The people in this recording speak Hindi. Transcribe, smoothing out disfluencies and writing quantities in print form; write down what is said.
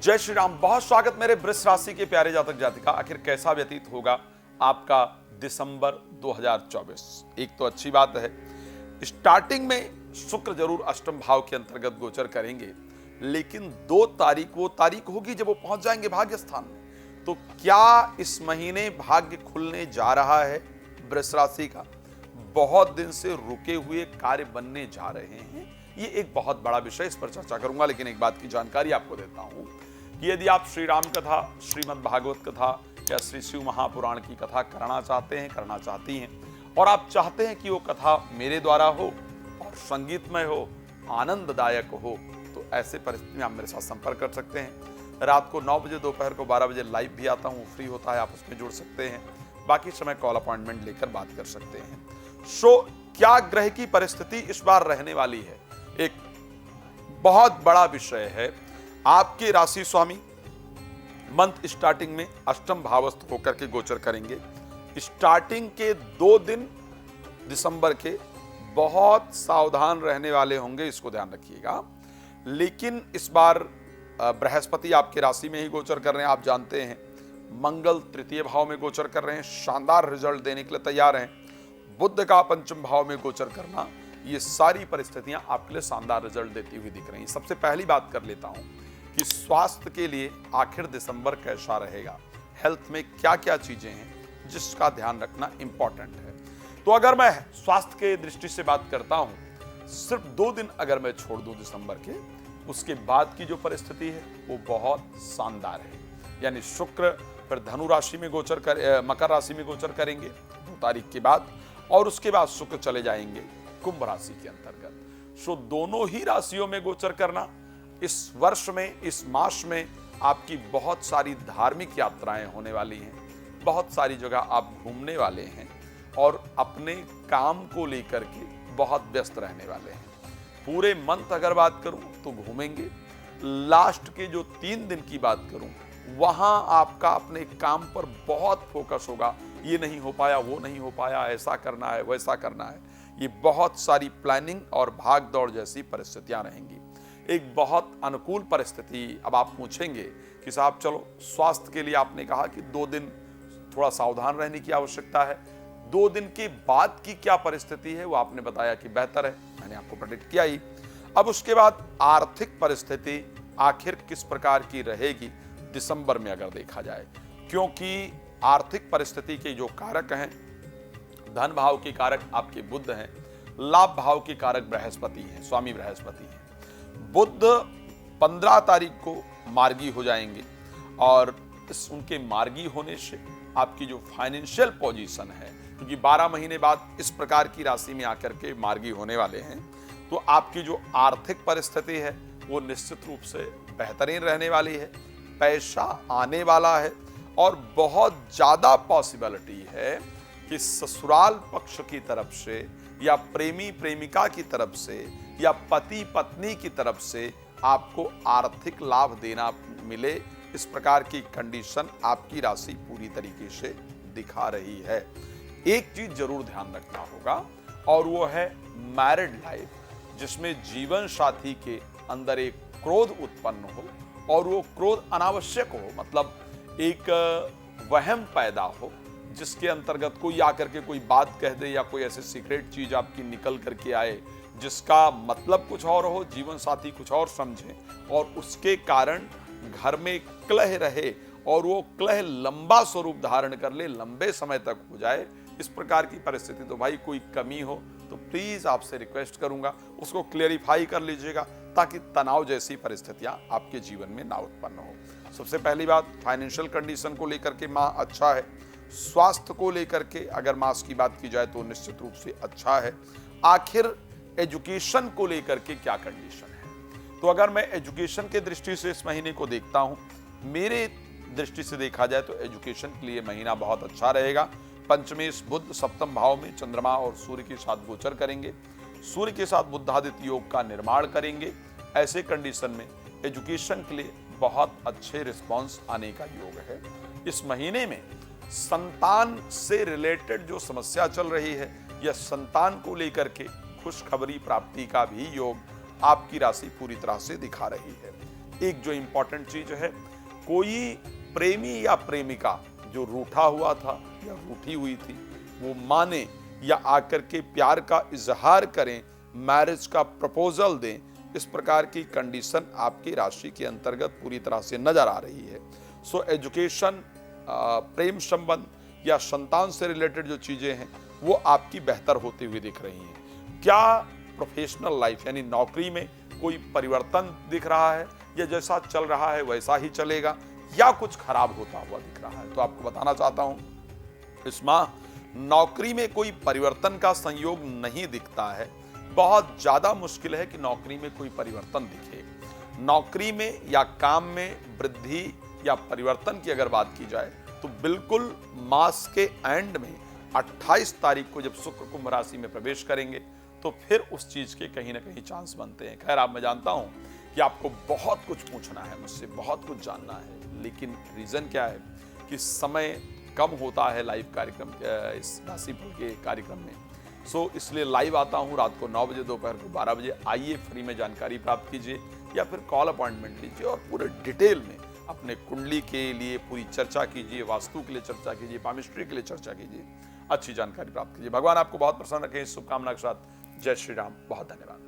जय श्री राम। बहुत स्वागत मेरे वृष राशि के प्यारे जातक जातिका। आखिर कैसा व्यतीत होगा आपका दिसंबर 2024। एक तो अच्छी बात है, स्टार्टिंग में शुक्र जरूर अष्टम भाव के अंतर्गत गोचर करेंगे, लेकिन 2 तारीख वो तारीख होगी जब वो पहुंच जाएंगे भाग्य स्थान में। तो क्या इस महीने भाग्य खुलने जा रहा है वृष राशि का? बहुत दिन से रुके हुए कार्य बनने जा रहे हैं। ये एक बहुत बड़ा विषय, इस पर चर्चा करूंगा, लेकिन एक बात की जानकारी आपको देता हूं कि यदि आप श्री राम कथा, श्रीमद् भागवत कथा या श्री शिव महापुराण की कथा करना चाहते हैं, करना चाहती हैं, और आप चाहते हैं कि वो कथा मेरे द्वारा हो और संगीतमय हो, आनंददायक हो, तो ऐसे परिस्थिति में आप मेरे साथ संपर्क कर सकते हैं। रात को 9 बजे, दोपहर को 12 बजे लाइव भी आता हूँ, फ्री होता है, आप उसमें जुड़ सकते हैं। बाकी समय कॉल अपॉइंटमेंट लेकर बात कर सकते हैं। क्या ग्रह की परिस्थिति इस बार रहने वाली है, एक बहुत बड़ा विषय है। आपके राशि स्वामी मंथ स्टार्टिंग में अष्टम भावस्थ होकर के गोचर करेंगे। स्टार्टिंग के 2 दिन दिसंबर के बहुत सावधान रहने वाले होंगे, इसको ध्यान रखिएगा। लेकिन इस बार बृहस्पति आपके राशि में ही गोचर कर रहे हैं। आप जानते हैं मंगल तृतीय भाव में गोचर कर रहे हैं, शानदार रिजल्ट देने के लिए तैयार हैं। बुध का पंचम भाव में गोचर करना, ये सारी परिस्थितियां आपके लिए शानदार रिजल्ट देती हुई दिख रही हैं। सबसे पहली बात कर लेता हूं कि स्वास्थ्य के लिए आखिर दिसंबर कैसा रहेगा, हेल्थ में क्या क्या चीजें हैं जिसका ध्यान रखना इंपॉर्टेंट है। तो अगर मैं स्वास्थ्य के दृष्टि से बात करता हूं, सिर्फ 2 दिन अगर मैं छोड़ दूं दिसंबर के, उसके बाद की जो परिस्थिति है वो बहुत शानदार है। यानी शुक्र फिर धनु राशि में गोचर मकर राशि में गोचर करेंगे 2 तारीख के बाद, और उसके बाद शुक्र चले जाएंगे कुंभ राशि के अंतर्गत। दोनों ही राशियों में गोचर करना इस वर्ष में, इस मास में आपकी बहुत सारी धार्मिक यात्राएं होने वाली हैं, बहुत सारी जगह आप घूमने वाले हैं और अपने काम को लेकर के बहुत व्यस्त रहने वाले हैं। पूरे मंथ अगर बात करूं तो घूमेंगे। लास्ट के जो 3 दिन की बात करूं, वहां आपका अपने काम पर बहुत फोकस होगा। ये नहीं हो पाया, वो नहीं हो पाया, ऐसा करना है, वैसा करना है। ये बहुत सारी प्लानिंग और भाग दौड़ जैसी परिस्थितियां रहेंगी। एक बहुत अनुकूल परिस्थिति। अब आप पूछेंगे कि साहब चलो स्वास्थ्य के लिए आपने कहा कि 2 दिन थोड़ा सावधान रहने की आवश्यकता है, 2 दिन के बाद की क्या परिस्थिति है वो आपने बताया कि बेहतर है, मैंने आपको प्रेडिक्ट किया ही। अब उसके बाद आर्थिक परिस्थिति आखिर किस प्रकार की रहेगी दिसंबर में अगर देखा जाए, क्योंकि आर्थिक परिस्थिति के जो कारक हैं, धन भाव के कारक आपके बुध हैं, लाभ भाव के कारक बृहस्पति हैं, स्वामी बृहस्पति हैं। बुध 15 तारीख को मार्गी हो जाएंगे और उनके मार्गी होने से आपकी जो फाइनेंशियल पोजीशन है, क्योंकि 12 महीने बाद इस प्रकार की राशि में आकर के मार्गी होने वाले हैं, तो आपकी जो आर्थिक परिस्थिति है वो निश्चित रूप से बेहतरीन रहने वाली है। पैसा आने वाला है और बहुत ज्यादा पॉसिबिलिटी है कि ससुराल पक्ष की तरफ से या प्रेमी प्रेमिका की तरफ से या पति पत्नी की तरफ से आपको आर्थिक लाभ देना मिले। इस प्रकार की कंडीशन आपकी राशि पूरी तरीके से दिखा रही है। एक चीज जरूर ध्यान रखना होगा और वो है मैरिड लाइफ, जिसमें जीवन साथी के अंदर एक क्रोध उत्पन्न हो और वो क्रोध अनावश्यक हो, मतलब एक वहम पैदा हो जिसके अंतर्गत कोई आकर के कोई बात कह दे या कोई ऐसे सीक्रेट चीज आपकी निकल करके आए जिसका मतलब कुछ और हो, जीवन साथी कुछ और समझे और उसके कारण घर में कलह रहे और वो कलह लंबा स्वरूप धारण कर ले, लंबे समय तक हो जाए। इस प्रकार की परिस्थिति तो भाई कोई कमी हो तो प्लीज आपसे रिक्वेस्ट करूंगा उसको क्लियरिफाई कर लीजिएगा, ताकि तनाव जैसी परिस्थितियां आपके जीवन में ना उत्पन्न हो। सबसे पहली बात, फाइनेंशियल कंडीशन को लेकर के माह अच्छा है। स्वास्थ्य को लेकर के अगर मास की बात की जाए तो निश्चित रूप से अच्छा है। आखिर एजुकेशन को लेकर के क्या कंडीशन है, तो अगर मैं एजुकेशन के दृष्टि से इस महीने को देखता हूं, मेरे दृष्टि से देखा जाए तो एजुकेशन के लिए महीना बहुत अच्छा रहेगा। पंचमेश बुध सप्तम भाव में चंद्रमा और सूर्य के साथ गोचर करेंगे, सूर्य के साथ बुधादित्य योग का निर्माण करेंगे। ऐसे कंडीशन में एजुकेशन के लिए बहुत अच्छे रिस्पॉन्स आने का योग है। इस महीने में संतान से रिलेटेड जो समस्या चल रही है या संतान को लेकर के खुशखबरी प्राप्ति का भी योग आपकी राशि पूरी तरह से दिखा रही है। एक जो इंपॉर्टेंट चीज है, कोई प्रेमी या प्रेमिका जो रूठा हुआ था या रूठी हुई थी, वो माने या आकर के प्यार का इजहार करें, मैरिज का प्रपोजल दें, इस प्रकार की कंडीशन आपकी राशि के अंतर्गत पूरी तरह से नजर आ रही है। सो एजुकेशन, प्रेम संबंध या संतान से रिलेटेड जो चीजें हैं वो आपकी बेहतर होती हुई दिख रही हैं। क्या प्रोफेशनल लाइफ यानी नौकरी में कोई परिवर्तन दिख रहा है, या जैसा चल रहा है वैसा ही चलेगा, या कुछ खराब होता हुआ दिख रहा है? तो आपको बताना चाहता हूं, इस माह नौकरी में कोई परिवर्तन का संयोग नहीं दिखता है। बहुत ज्यादा मुश्किल है कि नौकरी में कोई परिवर्तन दिखे। नौकरी में या काम में वृद्धि या परिवर्तन की अगर बात की जाए तो बिल्कुल मास के एंड में 28 तारीख को जब शुक्र कुंभ राशि में प्रवेश करेंगे तो फिर उस चीज के कहीं ना कहीं चांस बनते हैं। खैर, आप मैं जानता हूं कि आपको बहुत कुछ पूछना है मुझसे, बहुत कुछ जानना है, लेकिन रीजन क्या है कि समय कम होता है लाइव कार्यक्रम, इस राशिफल के कार्यक्रम में। सो इसलिए लाइव आता हूं रात को 9 बजे, दोपहर को 12 बजे। आइए, फ्री में जानकारी प्राप्त कीजिए या फिर कॉल अपॉइंटमेंट लीजिए और पूरे डिटेल में अपने कुंडली के लिए पूरी चर्चा कीजिए, वास्तु के लिए चर्चा कीजिए, पामिस्ट्री के लिए चर्चा कीजिए, अच्छी जानकारी प्राप्त कीजिए। भगवान आपको बहुत प्रसन्न रखें, इस शुभकामना के साथ जय श्री राम। बहुत धन्यवाद।